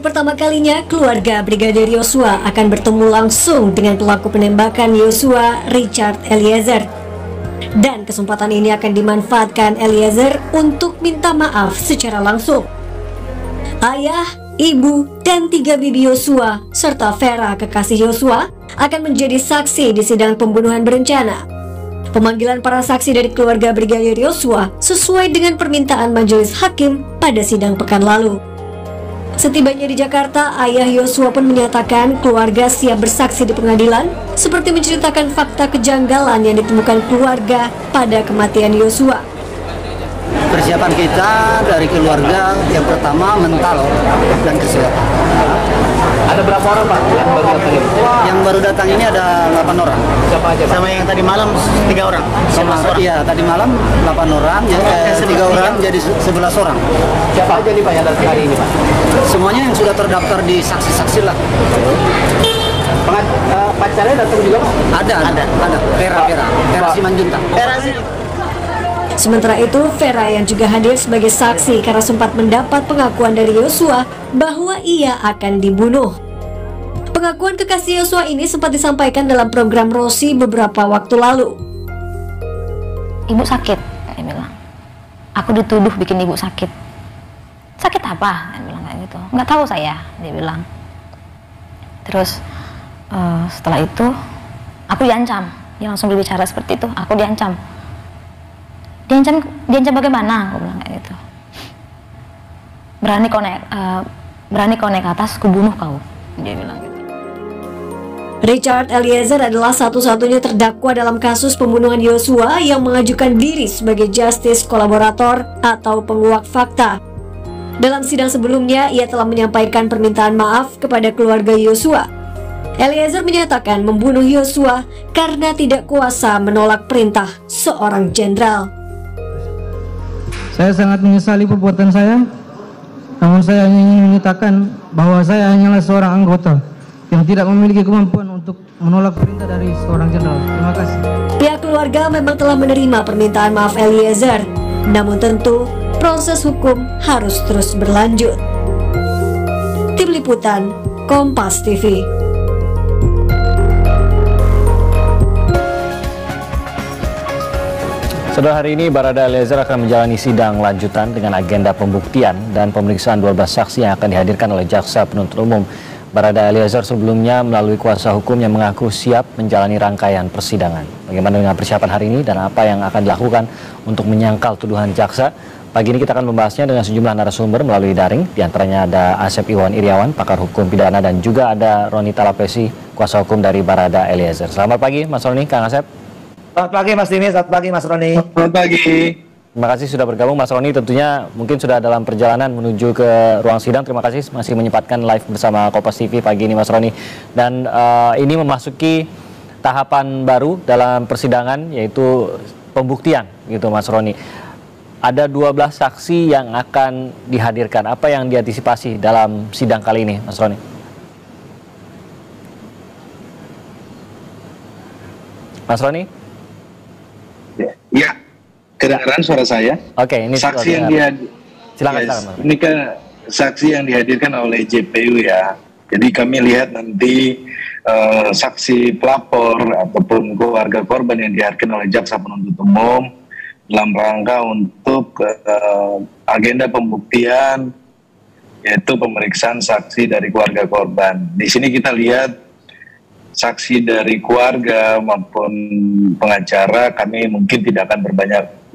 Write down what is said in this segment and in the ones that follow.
Untuk pertama kalinya, keluarga Brigadir Yosua akan bertemu langsung dengan pelaku penembakan Yosua, Richard Eliezer. Dan kesempatan ini akan dimanfaatkan Eliezer untuk minta maaf secara langsung. Ayah, ibu, dan 3 bibi Yosua, serta Vera, kekasih Yosua, akan menjadi saksi di sidang pembunuhan berencana. Pemanggilan para saksi dari keluarga Brigadir Yosua sesuai dengan permintaan majelis hakim pada sidang pekan lalu. Setibanya di Jakarta, ayah Yosua pun menyatakan keluarga siap bersaksi di pengadilan, seperti menceritakan fakta kejanggalan yang ditemukan keluarga pada kematian Yosua. Persiapan kita dari keluarga yang pertama mental dan kesehatan. Ada berapa orang Pak yang baru datang ini? Yang baru datang ini ada 8 orang. Siapa aja Pak? Sama yang tadi malam 3 orang. Iya, tadi malam 8 orang, 3 orang jadi 11 orang. Siapa aja nih Pak yang datang hari ini Pak? Semuanya yang sudah terdaftar di saksi-saksi lah. Pacarnya datang juga Pak? Ada. Vera Simanjuntak. Sementara itu, Vera yang juga hadir sebagai saksi karena sempat mendapat pengakuan dari Yosua bahwa ia akan dibunuh. Pengakuan kekasih Yosua ini sempat disampaikan dalam program Rosi beberapa waktu lalu. Ibu sakit, dia bilang. Aku dituduh bikin ibu sakit. Sakit apa? Dia bilang kayak gitu. Nggak tahu saya, dia bilang. Terus setelah itu aku diancam. Dia langsung berbicara seperti itu. Aku diancam. Diancam bagaimana? Aku bilang kayak gitu. Berani kau naik atas, kubunuh kau. Dia bilang gitu. Richard Eliezer adalah satu-satunya terdakwa dalam kasus pembunuhan Yosua yang mengajukan diri sebagai justice kolaborator atau penguak fakta. Dalam sidang sebelumnya, ia telah menyampaikan permintaan maaf kepada keluarga Yosua. Eliezer menyatakan membunuh Yosua karena tidak kuasa menolak perintah seorang jenderal. Saya sangat menyesali perbuatan saya, namun saya hanya ingin menyatakan bahwa saya hanyalah seorang anggota yang tidak memiliki kemampuan untuk menolak perintah dari seorang jenderal. Terima kasih. Pihak keluarga memang telah menerima permintaan maaf Eliezer, namun tentu proses hukum harus terus berlanjut. Tim Liputan, Kompas TV. Saudara, hari ini Barada Eliezer akan menjalani sidang lanjutan dengan agenda pembuktian dan pemeriksaan 12 saksi yang akan dihadirkan oleh Jaksa Penuntut Umum. Barada Eliezer sebelumnya melalui kuasa hukum yang mengaku siap menjalani rangkaian persidangan. Bagaimana dengan persiapan hari ini dan apa yang akan dilakukan untuk menyangkal tuduhan jaksa? Pagi ini kita akan membahasnya dengan sejumlah narasumber melalui daring. Di antaranya ada Asep Iwan Iriawan, pakar hukum pidana, dan juga ada Roni Talapesi, kuasa hukum dari Barada Eliezer. Selamat pagi Mas Roni, Kang Asep. Selamat pagi Mas Dini, selamat pagi Mas Roni. Selamat pagi. Terima kasih sudah bergabung Mas Roni, tentunya mungkin sudah dalam perjalanan menuju ke ruang sidang. Terima kasih masih menyempatkan live bersama Kompas TV pagi ini Mas Roni. Dan ini memasuki tahapan baru dalam persidangan, yaitu pembuktian gitu Mas Roni. Ada 12 saksi yang akan dihadirkan. Apa yang diantisipasi dalam sidang kali ini Mas Roni? Mas Roni? Ya, kedengaran suara saya. Oke, ini saksi yang silakan, ini kan saksi yang dihadirkan oleh JPU ya. Jadi kami lihat nanti saksi pelapor ataupun keluarga korban yang dihadirkan oleh Jaksa Penuntut Umum dalam rangka untuk agenda pembuktian, yaitu pemeriksaan saksi dari keluarga korban. Di sini kita lihat saksi dari keluarga maupun pengacara, kami mungkin tidak akan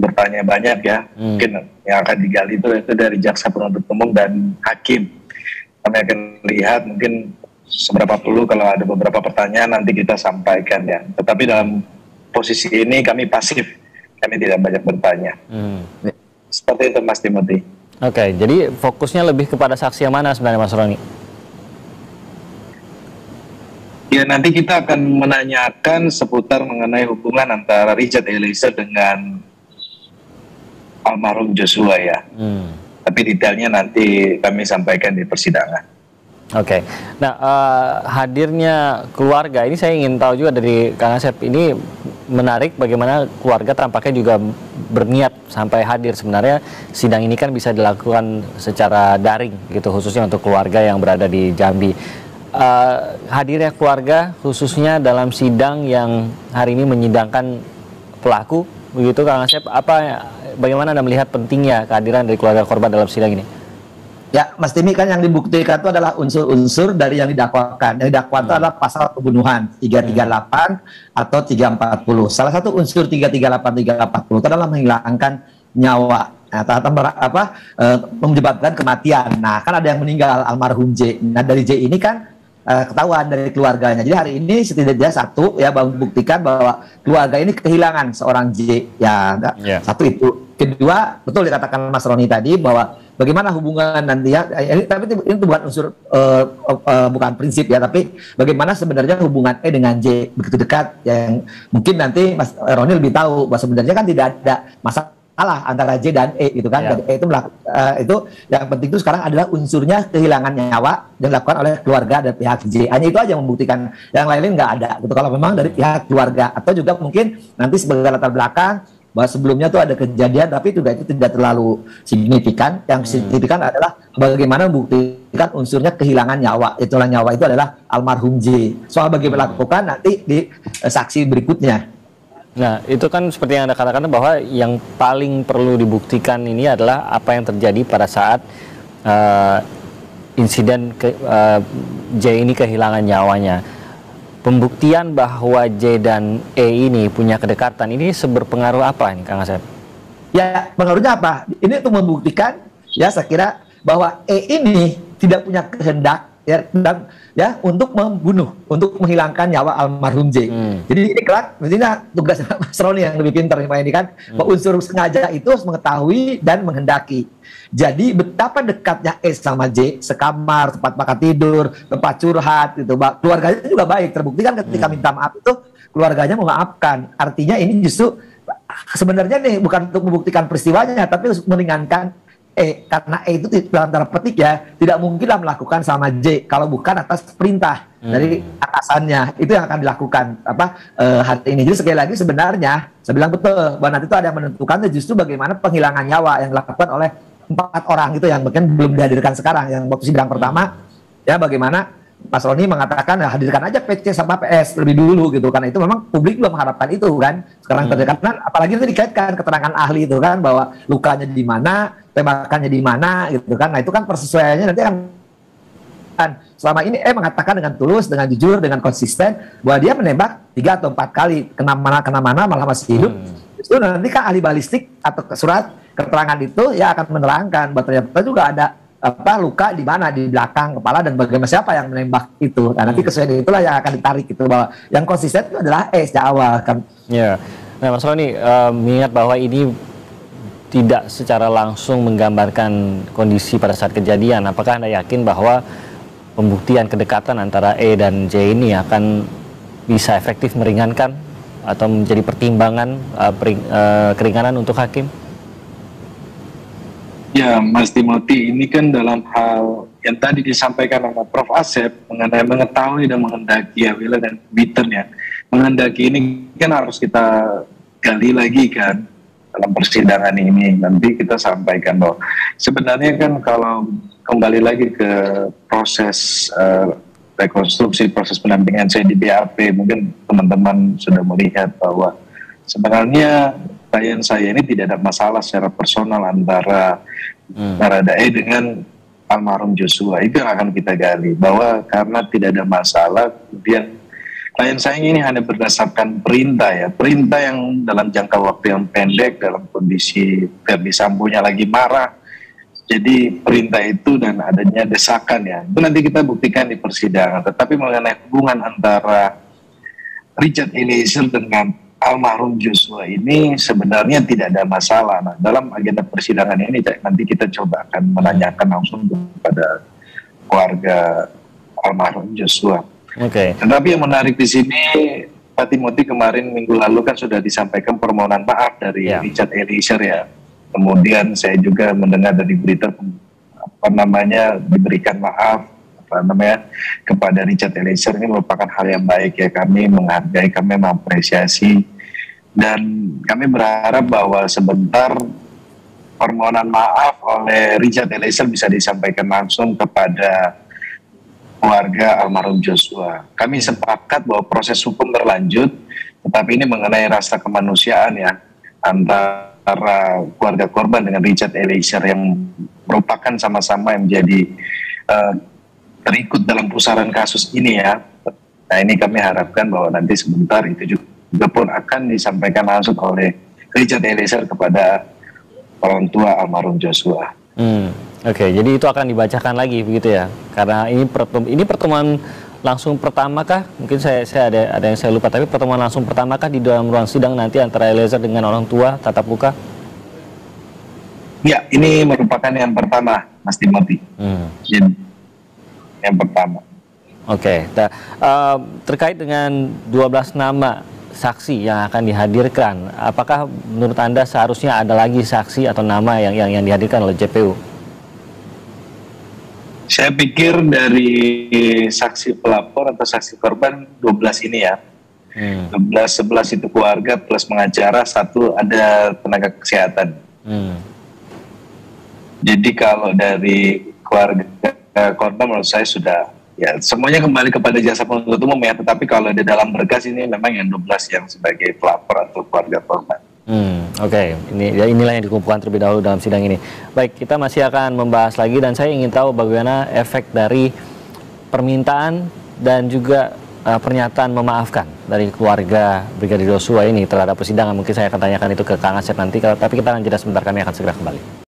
bertanya banyak ya. Mungkin yang akan digali itu dari Jaksa Penuntut Umum dan Hakim. Kami akan lihat mungkin seberapa perlu, kalau ada beberapa pertanyaan nanti kita sampaikan ya. Tetapi dalam posisi ini kami pasif, kami tidak banyak bertanya. Seperti itu Mas Timothy. Oke, jadi fokusnya lebih kepada saksi yang mana sebenarnya Mas Roni? Ya, nanti kita akan menanyakan seputar mengenai hubungan antara Richard Eliezer dengan almarhum Joshua ya. Tapi detailnya nanti kami sampaikan di persidangan. Oke. Nah, hadirnya keluarga ini saya ingin tahu juga dari Kang Asep, ini menarik bagaimana keluarga tampaknya juga berniat sampai hadir. Sebenarnya sidang ini kan bisa dilakukan secara daring gitu, khususnya untuk keluarga yang berada di Jambi. Hadirnya keluarga khususnya dalam sidang yang hari ini menyidangkan pelaku, begitu Kang Asep, bagaimana Anda melihat pentingnya kehadiran dari keluarga korban dalam sidang ini? Ya, Mas Timi, kan yang dibuktikan itu adalah unsur-unsur dari yang didakwakan. Yang didakwakan itu adalah pasal pembunuhan 338 atau 340. Salah satu unsur 338 340 itu adalah menghilangkan nyawa atau menyebabkan kematian. Nah, kan ada yang meninggal, almarhum J. Nah, dari J ini kan ketahuan dari keluarganya. Jadi hari ini setidaknya satu ya membuktikan bahwa keluarga ini kehilangan seorang J. Ya, satu itu. Kedua, betul dikatakan Mas Roni tadi bahwa bagaimana hubungan nanti ya, tapi ini bukan unsur bukan prinsip ya, tapi bagaimana sebenarnya hubungan E dengan J begitu dekat, yang mungkin nanti Mas Roni lebih tahu bahwa sebenarnya kan tidak ada masalah antara J dan E gitu kan. Dan E itu itu yang penting itu sekarang adalah unsurnya kehilangan nyawa yang dilakukan oleh keluarga dan pihak J. Hanya itu aja yang membuktikan, yang lain-lain nggak ada gitu. Kalau memang dari pihak keluarga, atau juga mungkin nanti sebagai latar belakang bahwa sebelumnya tuh ada kejadian, tapi juga itu tidak terlalu signifikan. Yang signifikan adalah bagaimana membuktikan unsurnya kehilangan nyawa. Itulah nyawa itu adalah almarhum J. Soal bagaimana lakukan nanti di saksi berikutnya. Nah, itu kan seperti yang Anda katakan bahwa yang paling perlu dibuktikan ini adalah apa yang terjadi pada saat insiden J ini kehilangan nyawanya. Pembuktian bahwa J dan E ini punya kedekatan ini seberpengaruh apa ini, Kang Asep? Ya, pengaruhnya apa? Ini untuk membuktikan ya, saya kira bahwa E ini tidak punya kehendak ya, dan ya untuk membunuh, untuk menghilangkan nyawa almarhum J. Jadi ini kelak, mestinya tugas Mas Roni yang lebih pintar ini kan, bahwa unsur sengaja itu harus mengetahui dan menghendaki. Jadi betapa dekatnya E sama J, sekamar, tempat makan tidur, tempat curhat gitu. Keluarganya juga baik, terbukti kan ketika minta maaf itu keluarganya memaafkan. Artinya ini justru sebenarnya nih bukan untuk membuktikan peristiwanya, tapi untuk meringankan E, karena E itu dalam tanda petik ya tidak mungkinlah melakukan sama J kalau bukan atas perintah dari atasannya. Itu yang akan dilakukan hari ini. Jadi sekali lagi sebenarnya saya bilang betul bahwa nanti itu ada yang menentukan justru bagaimana penghilangan nyawa yang dilakukan oleh 4 orang itu yang mungkin belum dihadirkan sekarang, yang waktu sidang pertama ya, bagaimana Mas Roni mengatakan ya, hadirkan aja PC sama PS lebih dulu gitu, karena itu memang publik belum mengharapkan itu kan. Sekarang terdekat, apalagi itu dikaitkan keterangan ahli itu kan, bahwa lukanya di mana, tembakannya di mana gitu kan. Nah itu kan persesuaiannya nanti kan selama ini mengatakan dengan tulus, dengan jujur, dengan konsisten bahwa dia menembak 3 atau 4 kali, kena mana malah masih hidup. Itu nanti kan ahli balistik atau surat keterangan itu ya akan menerangkan bahwa ternyata juga ada luka di mana, di belakang kepala, dan bagaimana siapa yang menembak itu. Nah nanti kesesuaian itulah yang akan ditarik gitu, bahwa yang konsisten itu adalah sejak awal kan. Ya, nah Mas Roni mengingat bahwa ini tidak secara langsung menggambarkan kondisi pada saat kejadian, apakah Anda yakin bahwa pembuktian kedekatan antara E dan J ini akan bisa efektif meringankan atau menjadi pertimbangan keringanan untuk hakim? Ya, Mas Timothy, ini kan dalam hal yang tadi disampaikan oleh Prof. Asep mengenai mengetahui dan menghendaki ya, Wila dan Bitten ya. Menghendaki ini kan harus kita gali lagi kan dalam persidangan ini. Nanti kita sampaikan bahwa sebenarnya kan kalau kembali lagi ke proses rekonstruksi, proses pendampingan saya di BAP, mungkin teman-teman sudah melihat bahwa sebenarnya klien saya ini tidak ada masalah secara personal antara Baradae dengan almarhum Joshua. Itu yang akan kita gali, bahwa karena tidak ada masalah, kemudian klien saya ini hanya berdasarkan perintah ya, perintah yang dalam jangka waktu yang pendek, dalam kondisi Verdi Sambo-nya lagi marah. Jadi perintah itu dan adanya desakan ya, itu nanti kita buktikan di persidangan. Tetapi mengenai hubungan antara Richard Eliezer dengan almarhum Joshua ini sebenarnya tidak ada masalah. Nah, dalam agenda persidangan ini nanti kita coba akan menanyakan langsung kepada keluarga almarhum Joshua. Oke. Tetapi yang menarik di sini, Pak Timothy, kemarin minggu lalu kan sudah disampaikan permohonan maaf dari Richard Eliezer ya. Kemudian saya juga mendengar dari berita diberikan maaf kepada Richard Eliezer ini merupakan hal yang baik ya. Kami menghargai, kami mengapresiasi, dan kami berharap bahwa sebentar permohonan maaf oleh Richard Eliezer bisa disampaikan langsung kepada keluarga almarhum Joshua. Kami sepakat bahwa proses hukum berlanjut, tetapi ini mengenai rasa kemanusiaan ya antara keluarga korban dengan Richard Eliezer yang merupakan sama-sama yang menjadi terikut dalam pusaran kasus ini ya. Nah, ini kami harapkan bahwa nanti sebentar itu juga pun akan disampaikan langsung oleh Richard Eliezer kepada orang tua almarhum Joshua. Oke, jadi itu akan dibacakan lagi begitu ya? Karena ini pertemuan langsung pertama kah? Mungkin saya ada yang saya lupa, tapi pertemuan langsung pertama kah di dalam ruang sidang nanti antara Eliezer dengan orang tua tatap muka? Ya, ini merupakan yang pertama, Mas Timothy. Yang pertama. Oke, terkait dengan 12 nama saksi yang akan dihadirkan, apakah menurut Anda seharusnya ada lagi saksi atau nama yang dihadirkan oleh JPU? Saya pikir dari saksi pelapor atau saksi korban 12 ini ya. 11 itu keluarga plus pengacara, 1 ada tenaga kesehatan. Jadi kalau dari keluarga korban menurut saya sudah ya semuanya kembali kepada jaksa penuntut umum ya, tetapi kalau di dalam berkas ini memang yang 12 yang sebagai pelapor atau keluarga korban. Oke. Inilah yang dikumpulkan terlebih dahulu dalam sidang ini. Baik, kita masih akan membahas lagi dan saya ingin tahu bagaimana efek dari permintaan dan juga pernyataan memaafkan dari keluarga Brigadir Joshua ini terhadap persidangan. Mungkin saya akan tanyakan itu ke Kang Asep nanti, tapi kita akan jeda sebentar, kami akan segera kembali.